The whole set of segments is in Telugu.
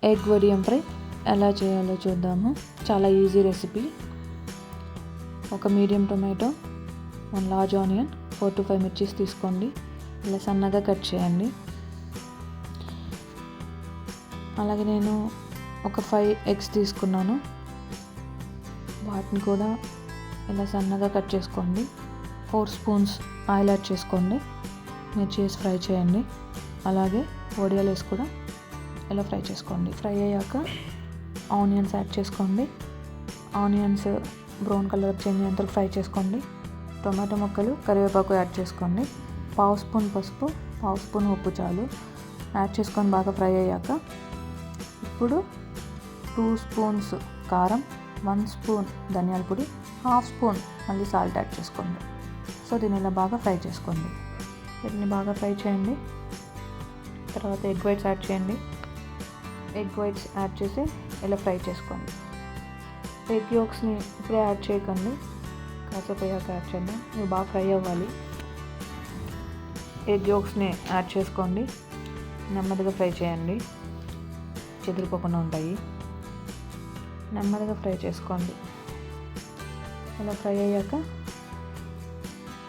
ఎగ్ వడియం ఫ్రై ఎలా చేయాలో చూద్దాము. చాలా ఈజీ రెసిపీ. ఒక medium tomato, 1 large onion, 4 to 5 mirchis తీసుకోండి. ఇలా సన్నగా కట్ చేయండి. అలాగే నేను ఒక 5 ఎగ్స్ తీసుకున్నాను. వాటిని కూడా ఇలా సన్నగా కట్ చేసుకోండి. 4 స్పూన్స్ ఆయిల్ యాడ్ చేసుకోండి. మిర్చి వేసి ఫ్రై చేయండి. అలాగే వడియాలు వేసి కూడా ఇలా ఫ్రై చేసుకోండి. ఫ్రై అయ్యాక ఆనియన్స్ యాడ్ చేసుకోండి. ఆనియన్స్ బ్రౌన్ కలర్ చేంజ్ అయ్యేంత ఫ్రై చేసుకోండి. టొమాటో ముక్కలు, కరివేపాకు యాడ్ చేసుకోండి. 1/2 స్పూన్ పసుపు, 1/2 స్పూన్ ఉప్పు చాలు యాడ్ చేసుకొని బాగా ఫ్రై అయ్యాక ఇప్పుడు 2 స్పూన్స్ కారం, 1 స్పూన్ ధనియాల పొడి, 1/2 స్పూన్ మళ్ళీ సాల్ట్ యాడ్ చేసుకోండి. సో దీన్ని ఇలా బాగా ఫ్రై చేసుకోండి. వీటిని బాగా ఫ్రై చేయండి. తర్వాత ఎగ్ వైట్స్ యాడ్ చేయండి. ఎగ్ వైట్స్ యాడ్ చేసి ఇలా ఫ్రై చేసుకోండి. ఎగ్ యోక్స్ని ఇప్పుడే యాడ్ చేయకండి, కాసేపు అయ్యాక యాడ్ చేయండి. ఇవి బాగా ఫ్రై అవ్వాలి. ఎగ్ యోక్స్ని యాడ్ చేసుకోండి. నెమ్మదిగా ఫ్రై చేయండి, చెదిరిపోకుండా ఉంటాయి. నెమ్మదిగా ఫ్రై చేసుకోండి. ఇలా ఫ్రై అయ్యాక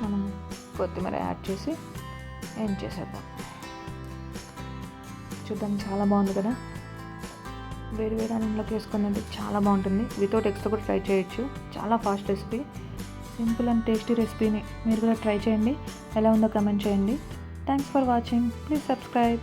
మనం కొత్తిమీర యాడ్ చేసి ఏం చేసేద్దాం. చూద్దాం, చాలా బాగుంది కదా. వేడి వేడి అన్నంలోకి వేసుకున్నది చాలా బాగుంటుంది. వితౌట్ ఎగ్స్తో కూడా ట్రై చేయొచ్చు. చాలా fast recipe, simple and tasty రెసిపీని మీరు కూడా ట్రై చేయండి. ఎలా ఉందో కమెంట్ చేయండి. Thanks for watching. Please subscribe.